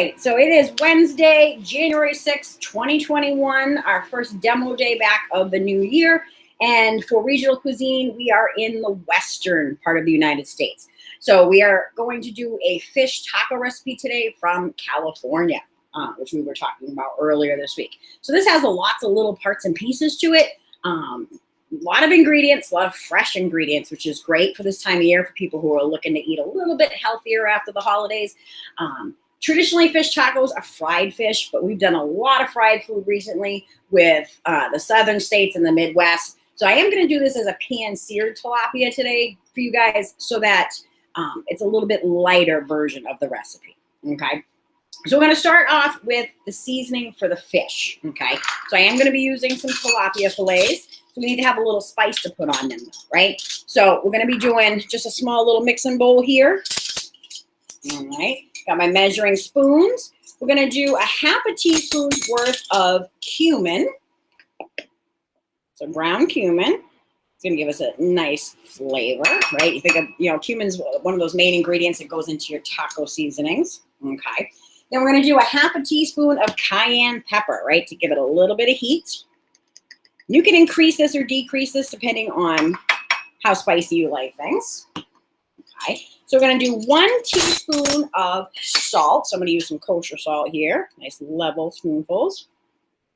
So it is Wednesday, January 6th, 2021, our first demo day back of the new year. And for regional cuisine, we are in the western part of the United States. So we are going to do a fish taco recipe today from California, which we were talking about earlier this week. So this has lots of little parts and pieces to it. A lot of ingredients, a lot of fresh ingredients, which is great for this time of year for people who are looking to eat a little bit healthier after the holidays. Traditionally, fish tacos are fried fish, but we've done a lot of fried food recently with the southern states and the Midwest. So I am going to do this as a pan-seared tilapia today for you guys so that it's a little bit lighter version of the recipe, okay? So we're going to start off with the seasoning for the fish, okay? So I am going to be using some tilapia fillets. So we need to have a little spice to put on them, right? So we're going to be doing just a small little mixing bowl here. All right, got my measuring spoons. We're going to do a half a teaspoon's worth of cumin. So ground cumin. It's going to give us a nice flavor, right? You think of, cumin's one of those main ingredients that goes into your taco seasonings, okay? Then we're going to do a half a teaspoon of cayenne pepper, right, to give it a little bit of heat. You can increase this or decrease this depending on how spicy you like things, okay? So we're going to do 1 teaspoon of salt. So I'm going to use some kosher salt here, nice level spoonfuls,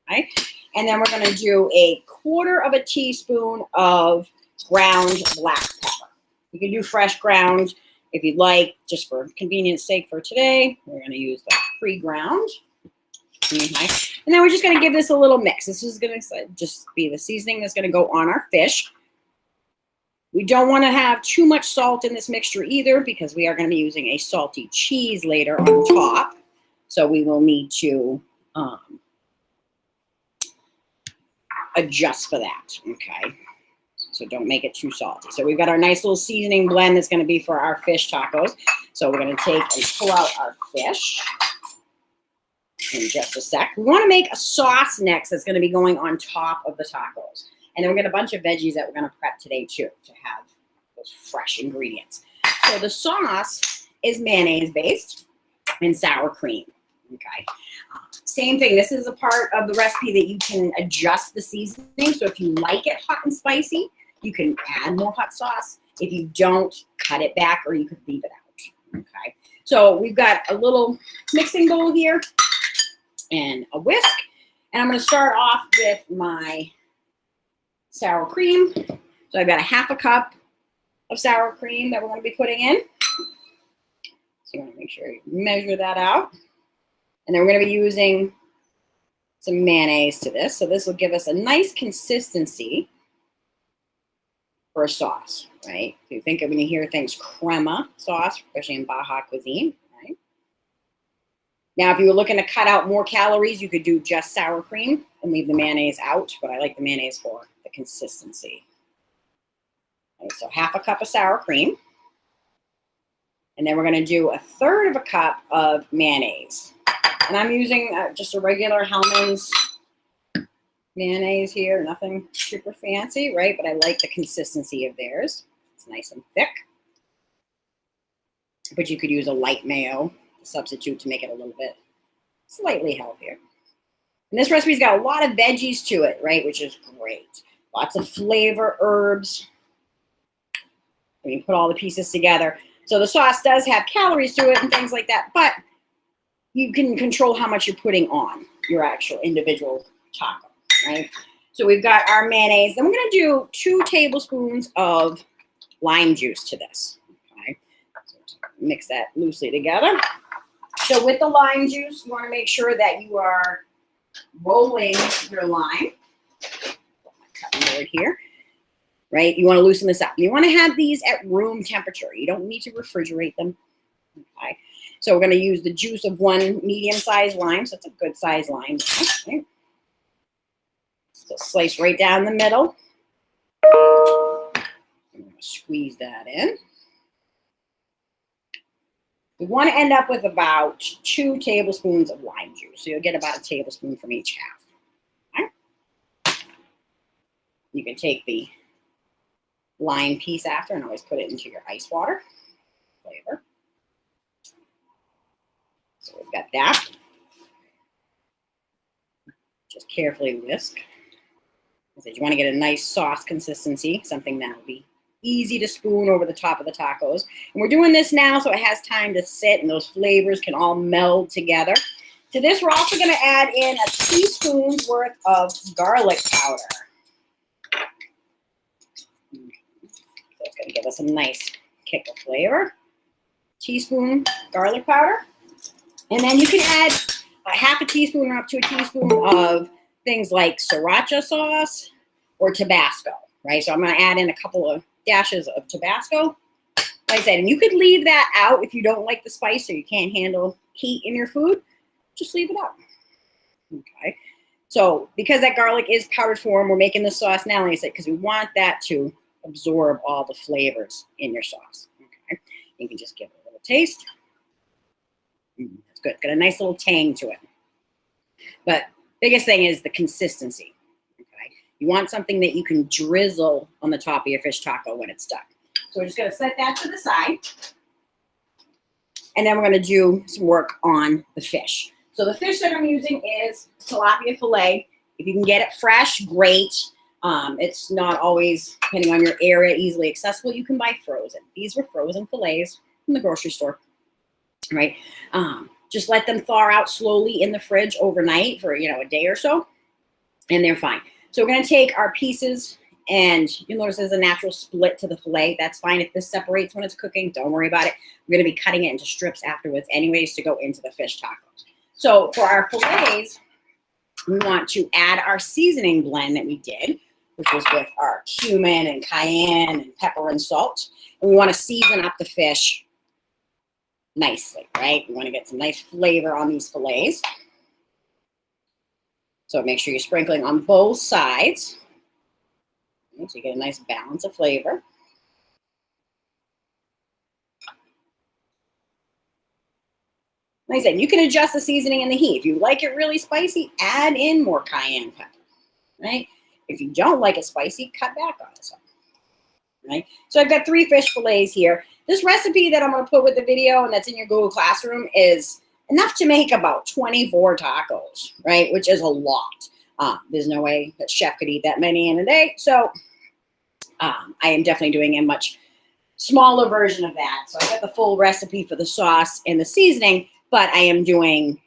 okay? And then we're going to do a 1/4 teaspoon of ground black pepper. You can do fresh ground if you'd like, just for convenience sake for today. We're going to use the pre-ground. Okay. And then we're just going to give this a little mix. This is going to just be the seasoning that's going to go on our fish. We don't want to have too much salt in this mixture either because we are going to be using a salty cheese later on top. So we will need to adjust for that, okay? So don't make it too salty. So we've got our nice little seasoning blend that's going to be for our fish tacos. So we're going to take and pull out our fish in just a sec. We want to make a sauce next that's going to be going on top of the tacos. And then we're going to a bunch of veggies that we're going to prep today too to have those fresh ingredients. So the sauce is mayonnaise based and sour cream, okay? Same thing, this is a part of the recipe that you can adjust the seasoning. So if you like it hot and spicy, you can add more hot sauce. If you don't, cut it back or you could leave it out, okay? So we've got a little mixing bowl here and a whisk. And I'm going to start off with my sour cream. So I've got a 1/2 cup of sour cream that we're going to be putting in. So you want to make sure you measure that out. And then we're going to be using some mayonnaise to this. So this will give us a nice consistency for a sauce, right? So you think of when you hear things crema sauce, especially in Baja cuisine, right? Now, if you were looking to cut out more calories, you could do just sour cream and leave the mayonnaise out, but I like the mayonnaise for the consistency. Right, so 1/2 cup of sour cream. And then we're going to do a 1/3 cup of mayonnaise. And I'm using just a regular Hellmann's mayonnaise here, nothing super fancy, right? But I like the consistency of theirs. It's nice and thick. But you could use a light mayo substitute to make it a little bit slightly healthier. And this recipe's got a lot of veggies to it, right? Which is great. Lots of flavor, herbs. When you put all the pieces together. So the sauce does have calories to it and things like that, but you can control how much you're putting on your actual individual taco, right? So we've got our mayonnaise. Then we're going to do 2 tablespoons of lime juice to this, okay? So mix that loosely together. So with the lime juice, you want to make sure that you are rolling your lime. Cutting board here, right? You want to loosen this up. You want to have these at room temperature. You don't need to refrigerate them, okay? So we're going to use the juice of 1 medium-sized lime. So it's a good-sized lime. Okay. So slice right down the middle. I'm going to squeeze that in. We want to end up with about 2 tablespoons of lime juice. So you'll get about 1 tablespoon from each half. Okay. You can take the lime piece after and always put it into your ice water flavor. So So we've got that. Just carefully whisk. I said you want to get a nice sauce consistency, something that will be easy to spoon over the top of the tacos. And we're doing this now so it has time to sit and those flavors can all meld together. To this, we're also going to add in a teaspoon's worth of garlic powder. So it's going to give us a nice kick of flavor. Teaspoon garlic powder. And then you can add a half a teaspoon or up to a teaspoon of things like sriracha sauce or Tabasco, right? So I'm going to add in a couple of dashes of Tabasco, like I said, and you could leave that out if you don't like the spice or you can't handle heat in your food. Just leave it out. Okay. So because that garlic is powdered form, we're making the sauce now, like I said, because we want that to absorb all the flavors in your sauce. Okay. You can just give it a little taste. That's good. It's got a nice little tang to it. But biggest thing is the consistency. Okay. You want something that you can drizzle on the top of your fish taco when it's done. So we're just going to set that to the side. And then we're going to do some work on the fish. So the fish that I'm using is tilapia fillet. If you can get it fresh, great. It's not always, depending on your area, easily accessible. You can buy frozen. These were frozen fillets from the grocery store, right? Just let them thaw out slowly in the fridge overnight for, a day or so, and they're fine. So we're going to take our pieces, and you'll notice there's a natural split to the fillet. That's fine. If this separates when it's cooking, don't worry about it. We're going to be cutting it into strips afterwards anyways to go into the fish tacos. So for our fillets, we want to add our seasoning blend that we did, which was with our cumin and cayenne and pepper and salt. And we want to season up the fish nicely, right? We want to get some nice flavor on these fillets. So make sure you're sprinkling on both sides. So you get a nice balance of flavor. Like I said, you can adjust the seasoning and the heat. If you like it really spicy, add in more cayenne pepper, right? If you don't like it spicy, cut back on it some, right? So I've got 3 fish fillets here. This recipe that I'm going to put with the video and that's in your Google Classroom is enough to make about 24 tacos, right? Which is a lot. There's no way that chef could eat that many in a day. So I am definitely doing a much smaller version of that. So I got the full recipe for the sauce and the seasoning, but I am doing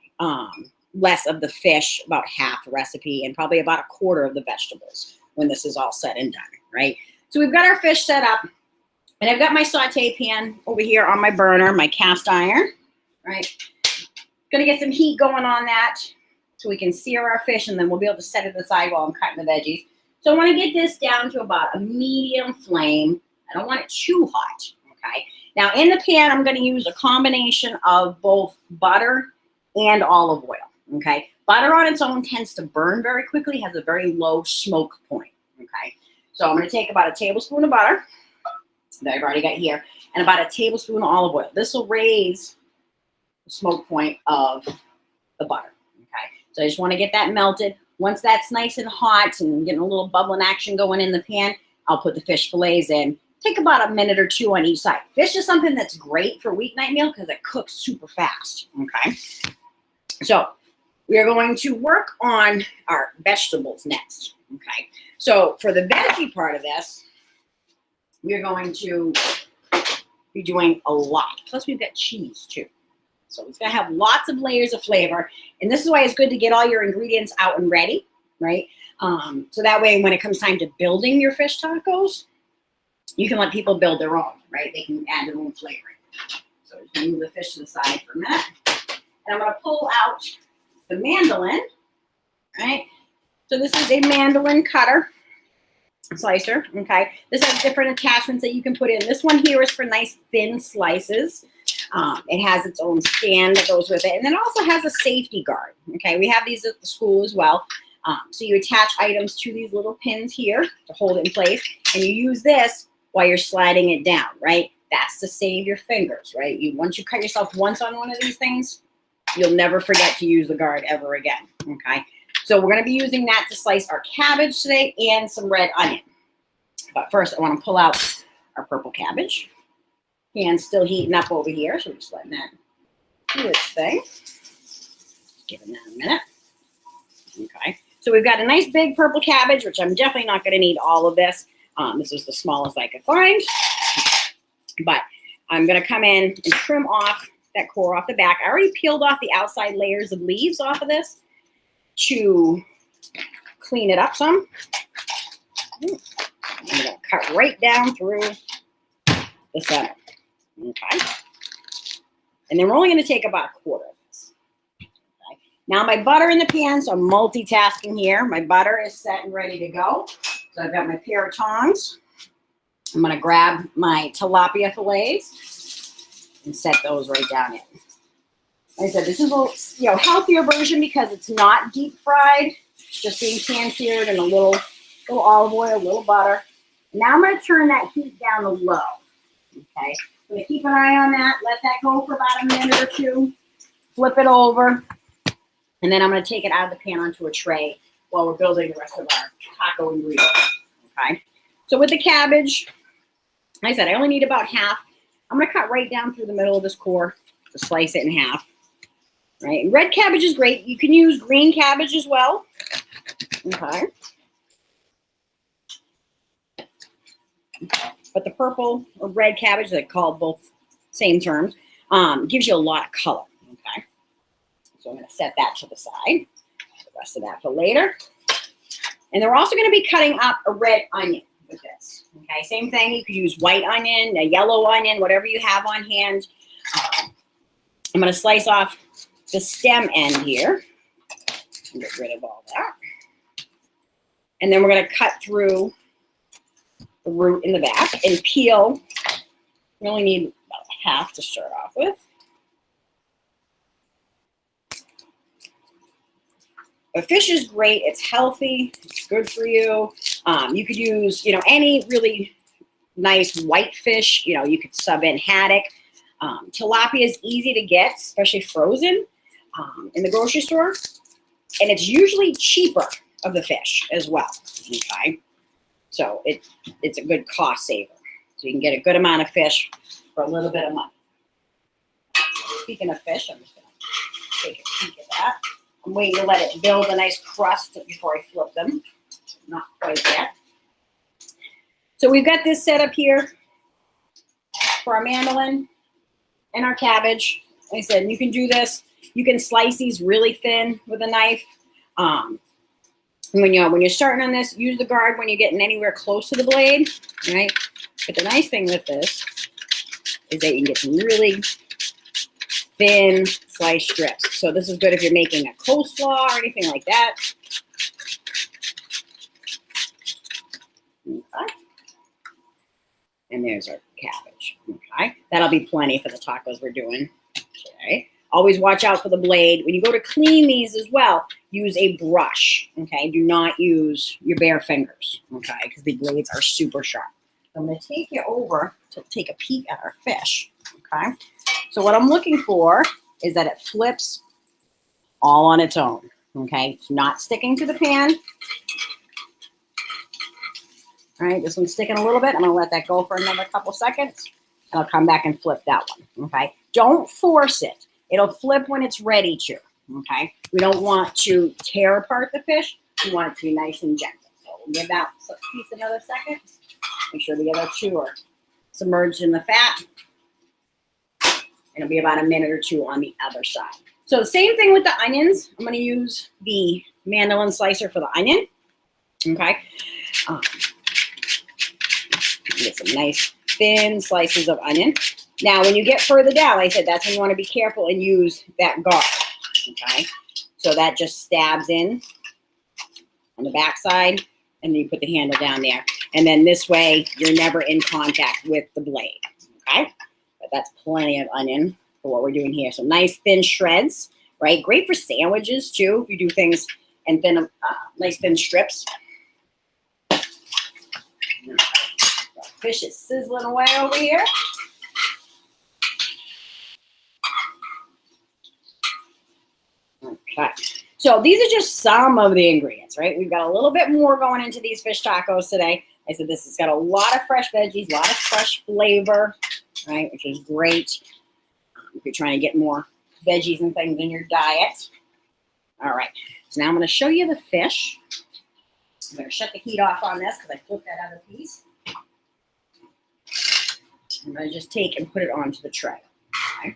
less of the fish, about half the recipe, and probably about a quarter of the vegetables when this is all said and done, right? So we've got our fish set up, and I've got my saute pan over here on my burner, my cast iron, right? Gonna get some heat going on that so we can sear our fish, and then we'll be able to set it aside while I'm cutting the veggies. So I want to get this down to about a medium flame. I don't want it too hot, okay? Now in the pan, I'm going to use a combination of both butter and olive oil, okay? Butter on its own tends to burn very quickly, has a very low smoke point, okay? So I'm going to take about a tablespoon of butter that I've already got here, and about a tablespoon of olive oil. This will raise the smoke point of the butter, okay? So I just want to get that melted. Once that's nice and hot and getting a little bubbling action going in the pan, I'll put the fish fillets in. Take about a minute or 2 on each side. Fish is something that's great for weeknight meal because it cooks super fast, okay? So we are going to work on our vegetables next, okay? So for the veggie part of this, we're going to be doing a lot. Plus we've got cheese too. So it's going to have lots of layers of flavor. And this is why it's good to get all your ingredients out and ready, right? So that way when it comes time to building your fish tacos, you can let people build their own, right? They can add their own flavoring. So just move the fish to the side for a minute. And I'm going to pull out the mandolin, right? So this is a mandolin cutter, slicer, okay? This has different attachments that you can put in. This one here is for nice thin slices. It has its own stand that goes with it. And then it also has a safety guard, okay? We have these at the school as well. So you attach items to these little pins here to hold it in place. And you use this while you're sliding it down, right? That's to save your fingers, right? Once you cut yourself once on one of these things, you'll never forget to use the guard ever again, okay? So we're going to be using that to slice our cabbage today and some red onion. But first, I want to pull out our purple cabbage. Pan's still heating up over here, so we're just letting that do its thing. Giving that a minute. Okay. So we've got a nice big purple cabbage, which I'm definitely not going to need all of this. This is the smallest I could find. But I'm going to come in and trim off that core off the back. I already peeled off the outside layers of leaves off of this to clean it up some. I'm going to cut right down through the center. Okay. And then we're only going to take about a quarter of this. Okay. Now my butter in the pan, so I'm multitasking here. My butter is set and ready to go. So I've got my pair of tongs. I'm going to grab my tilapia fillets and set those right down in. Like I said, this is a healthier version because it's not deep fried, just being pan-seared in a little olive oil, a little butter. Now I'm going to turn that heat down to low. Okay, I'm going to keep an eye on that, let that go for about a minute or two, flip it over, and then I'm going to take it out of the pan onto a tray while we're building the rest of our taco ingredients. Okay, so with the cabbage, like I said, I only need about half. I'm going to cut right down through the middle of this core to slice it in half. Right, and red cabbage is great. You can use green cabbage as well. Okay. But the purple or red cabbage, they call both same terms, gives you a lot of color. Okay. So I'm going to set that to the side. The rest of that for later. And then we're also going to be cutting up a red onion with this. Okay. Same thing. You could use white onion, a yellow onion, whatever you have on hand. I'm going to slice off the stem end here. And get rid of all that. And then we're going to cut through the root in the back and peel. We only need about half to start off with. But fish is great. It's healthy. It's good for you. You could use, any really nice white fish. You could sub in haddock. Tilapia is easy to get, especially frozen in the grocery store. And it's usually cheaper of the fish as well. Okay. So it's a good cost saver. So you can get a good amount of fish for a little bit of money. Speaking of fish, I'm just going to take a peek at that. I'm waiting to let it build a nice crust before I flip them. Not quite yet. So we've got this set up here for our mandoline and our cabbage. Like I said, you can do this. You can slice these really thin with a knife. When you're starting on this, use the guard when you're getting anywhere close to the blade, right? But the nice thing with this is that you can get some really thin sliced strips. So this is good if you're making a coleslaw or anything like that. Okay. And there's our cabbage. Okay. That'll be plenty for the tacos we're doing. Okay. Always watch out for the blade. When you go to clean these as well, use a brush, okay? Do not use your bare fingers, okay? Because the blades are super sharp. I'm going to take you over to take a peek at our fish, okay? So what I'm looking for is that it flips all on its own, okay? It's not sticking to the pan. All right, this one's sticking a little bit. I'm going to let that go for another couple seconds, and I'll come back and flip that one, okay? Don't force it. It'll flip when it's ready to, okay? We don't want to tear apart the fish. We want it to be nice and gentle. So we'll give that piece another second. Make sure the other two are submerged in the fat. It'll be about a minute or two on the other side. So the same thing with the onions. I'm going to use the mandoline slicer for the onion, okay? Get some nice thin slices of onion. Now, when you get further down, like I said, that's when you want to be careful and use that guard, okay? So that just stabs in on the back side, and then you put the handle down there. And then this way, you're never in contact with the blade, okay? But that's plenty of onion for what we're doing here. So nice thin shreds, right? Great for sandwiches, too, if you do things in thin, nice thin strips. The fish is sizzling away over here. Okay, so these are just some of the ingredients, right? We've got a little bit more going into these fish tacos today. I said this has got a lot of fresh veggies, a lot of fresh flavor, right? Which is great if you're trying to get more veggies and things in your diet. All right, so now I'm going to show you the fish. I'm going to shut the heat off on this because I flipped that other piece. I'm going to just take and put it onto the tray. Okay.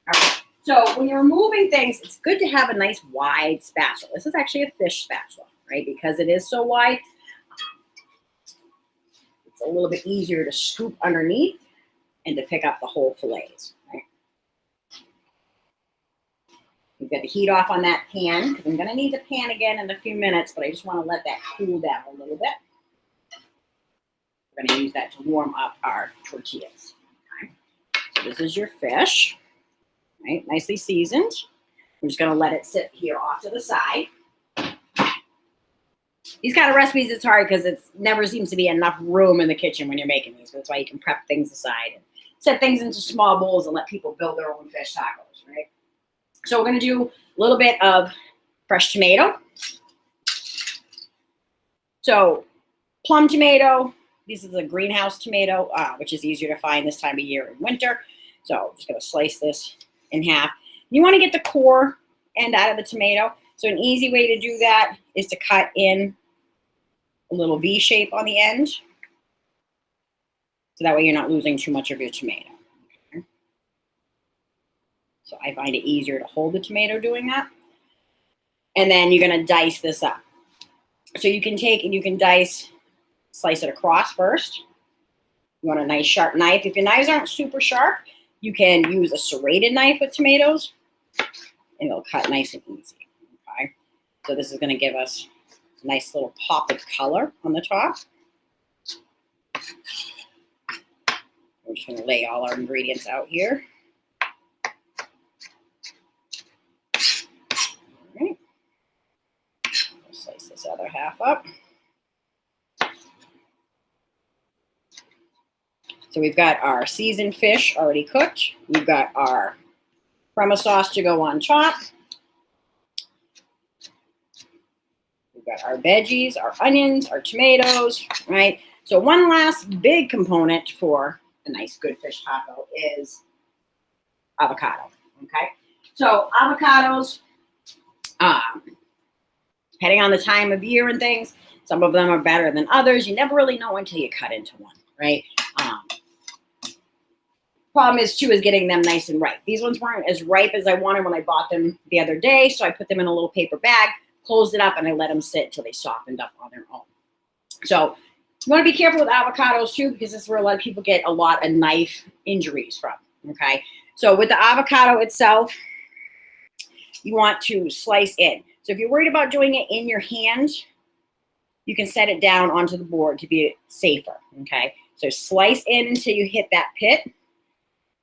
All right. So when you're removing things, it's good to have a nice wide spatula. This is actually a fish spatula, right? Because it is so wide, it's a little bit easier to scoop underneath and to pick up the whole fillets. Right? We've got the heat off on that pan because I'm going to need the pan again in a few minutes, but I just want to let that cool down a little bit. We're going to use that to warm up our tortillas. Okay. So this is your fish, right? Nicely seasoned. We're just going to let it sit here off to the side. These kind of recipes, it's hard because it never seems to be enough room in the kitchen when you're making these. That's why you can prep things aside and set things into small bowls and let people build their own fish tacos, right? So we're going to do a little bit of fresh tomato. So plum tomato. This is a greenhouse tomato, which is easier to find this time of year in winter. So I'm just going to slice this in half. You want to get the core end out of the tomato. So an easy way to do that is to cut in a little V shape on the end. So that way you're not losing too much of your tomato. Okay. So I find it easier to hold the tomato doing that. And then you're going to dice this up. So you can take and you can dice, slice it across first. You want a nice sharp knife. If your knives aren't super sharp, you can use a serrated knife with tomatoes and it'll cut nice and easy. Okay. So this is going to give us a nice little pop of color on the top. We're just going to lay all our ingredients out here. All right. We'll slice this other half up. So we've got our seasoned fish already cooked. We've got our crema sauce to go on top. We've got our veggies, our onions, our tomatoes, right? So one last big component for a nice good fish taco is avocado, okay? So avocados, depending on the time of year and things, some of them are better than others. You never really know until you cut into one, right? Problem is, too, is getting them nice and ripe. These ones weren't as ripe as I wanted when I bought them the other day, so I put them in a little paper bag, closed it up, and I let them sit till they softened up on their own. So you want to be careful with avocados, too, because this is where a lot of people get a lot of knife injuries from, okay? So with the avocado itself, you want to slice in. So if you're worried about doing it in your hand, you can set it down onto the board to be safer, okay? So slice in until you hit that pit,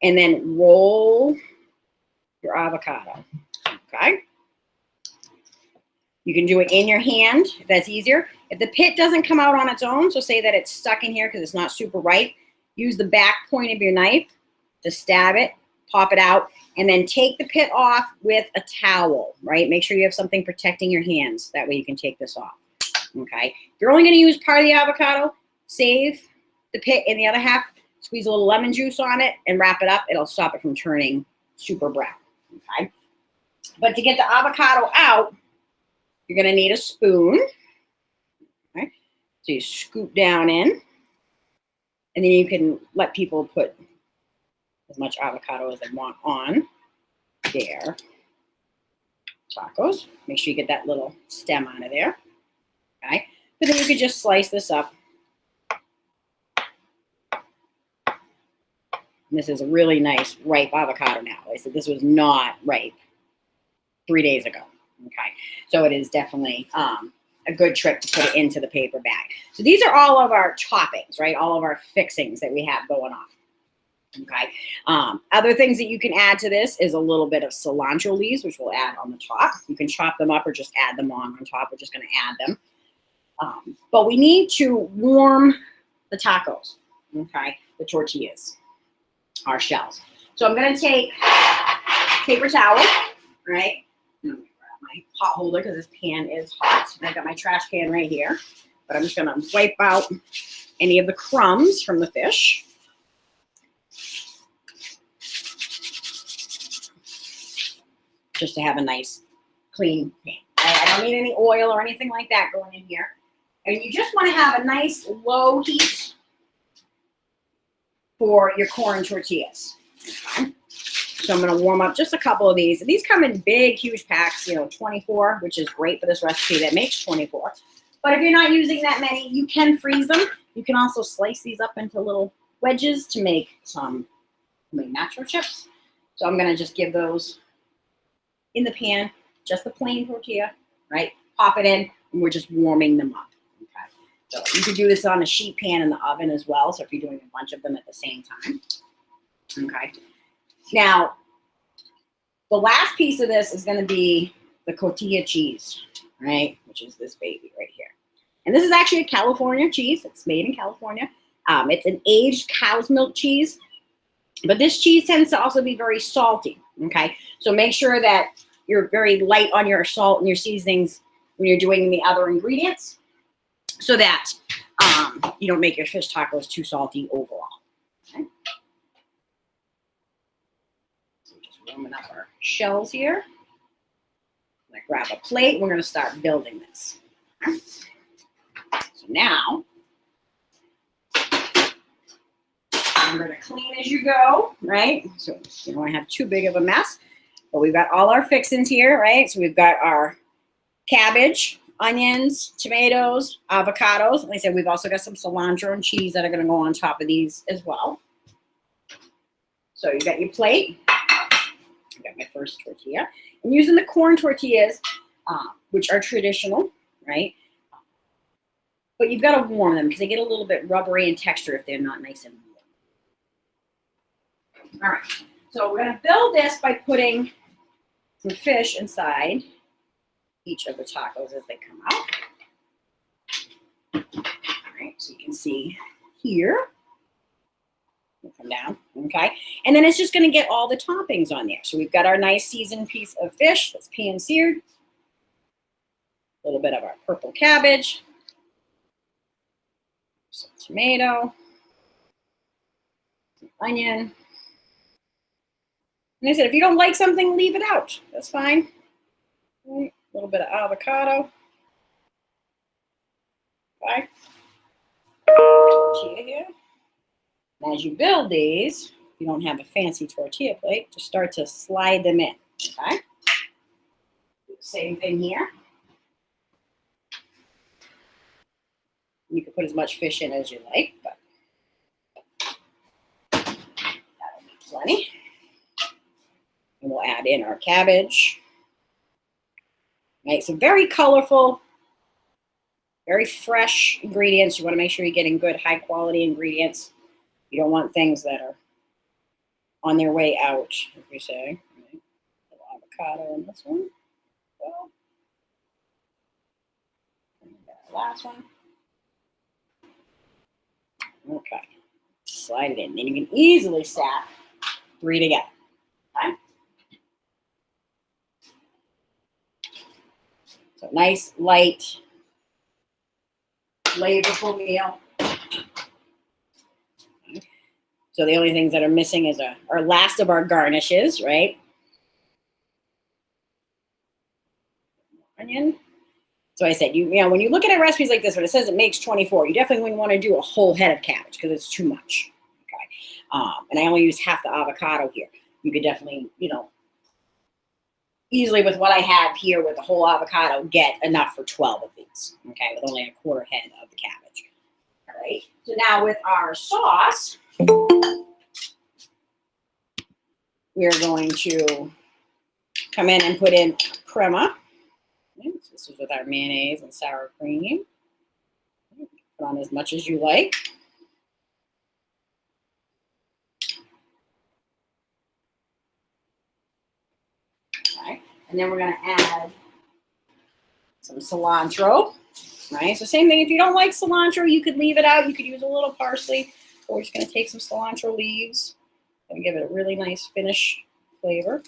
and then roll your avocado, okay? You can do it in your hand if that's easier. If the pit doesn't come out on its own, so say that it's stuck in here because it's not super ripe, use the back point of your knife to stab it, pop it out, and then take the pit off with a towel, right? Make sure you have something protecting your hands. That way you can take this off, okay? If you're only going to use part of the avocado, save the pit in the other half, squeeze a little lemon juice on it, and wrap it up. It'll stop it from turning super brown, okay? But to get the avocado out, you're going to need a spoon, okay? So you scoop down in, and then you can let people put as much avocado as they want on their tacos. Make sure you get that little stem out of there, okay? But then you could just slice this up. And this is a really nice ripe avocado now. I said this was not ripe 3 days ago, okay? So it is definitely a good trick to put it into the paper bag. So these are all of our toppings, right? All of our fixings that we have going on. Okay. Other things that you can add to this is a little bit of cilantro leaves, which we'll add on the top. You can chop them up or just add them on top. We're just going to add them. But we need to warm the tacos, okay, the tortillas, our shells. So I'm going to take paper towel, right? I'm going to grab my hot holder because this pan is hot. And I've got my trash can right here. But I'm just going to wipe out any of the crumbs from the fish. just to have a nice clean pan. I don't need any oil or anything like that going in here. And you just want to have a nice low heat for your corn tortillas. Okay. So I'm going to warm up just a couple of these. These come in big, huge packs, 24, which is great for this recipe that makes 24. But if you're not using that many, you can freeze them. You can also slice these up into little wedges to make some nacho chips. So I'm going to just give those in the pan, just the plain tortilla, right? Pop it in, and we're just warming them up. Okay. So you could do this on a sheet pan in the oven as well. So if you're doing a bunch of them at the same time. Okay. Now, the last piece of this is going to be the Cotija cheese, right? Which is this baby right here. And this is actually a California cheese. It's made in California. It's an aged cow's milk cheese. But this cheese tends to also be very salty, okay? So make sure that you're very light on your salt and your seasonings when you're doing the other ingredients so that you don't make your fish tacos too salty overall, okay? Warming up our shells here. I'm gonna grab a plate. We're gonna start building this. Okay. So now I'm gonna clean as you go, right? So you don't want to have too big of a mess. But we've got all our fixings here, right? So we've got our cabbage, onions, tomatoes, avocados. Like I said, we've also got some cilantro and cheese that are gonna go on top of these as well. So you got your plate. I got my first tortilla. I'm using the corn tortillas, which are traditional, right? But you've got to warm them because they get a little bit rubbery in texture if they're not nice and warm. All right, so we're going to build this by putting some fish inside each of the tacos as they come out. All right, so you can see here. Come down, okay? And then it's just going to get all the toppings on there. So we've got our nice seasoned piece of fish that's pan seared. A little bit of our purple cabbage. Some tomato. Some onion. And I said, if you don't like something, leave it out. That's fine. Right. A little bit of avocado. Okay. Tortilla here. And as you build these, if you don't have a fancy tortilla plate, just start to slide them in, okay? Same thing here. You can put as much fish in as you like, but that'll be plenty. And we'll add in our cabbage. Right, so very colorful, very fresh ingredients. You want to make sure you're getting good, high quality ingredients. You don't want things that are on their way out, if you say. Right. A little avocado in this one. Well, last one. Okay. Slide it in. Then you can easily stack 3 together. Okay. So nice, light, flavorful meal. So the only things that are missing is our last of our garnishes, right? Onion. So I said, you know, when you look at recipes like this, when it says it makes 24, you definitely wouldn't want to do a whole head of cabbage because it's too much. Okay. And I only use half the avocado here. You could definitely, you know, easily with what I have here with the whole avocado, get enough for 12 of these. Okay, with only a quarter head of the cabbage. All right. So now with our sauce, we're going to come in and put in crema. This is with our mayonnaise and sour cream. Put on as much as you like. Okay. And then we're going to add some cilantro. Right. So same thing. If you don't like cilantro, you could leave it out. You could use a little parsley. Or we're just going to take some cilantro leaves and give it a really nice finish flavor.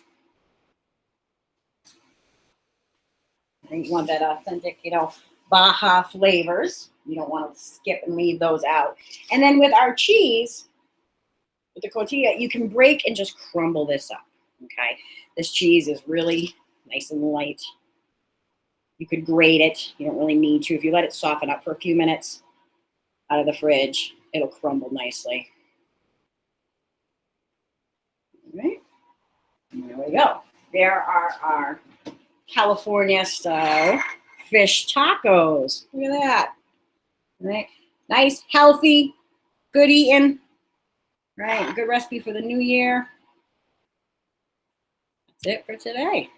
And you want that authentic, you know, Baja flavors. You don't want to skip and leave those out. And then with our cheese, with the cotija, you can break and just crumble this up. Okay, this cheese is really nice and light. You could grate it. You don't really need to. If you let it soften up for a few minutes out of the fridge, it'll crumble nicely. All right, and there we go. There are our California style fish tacos. Look at that. All right, nice, healthy, good eating. Right, good recipe for the new year. That's it for today.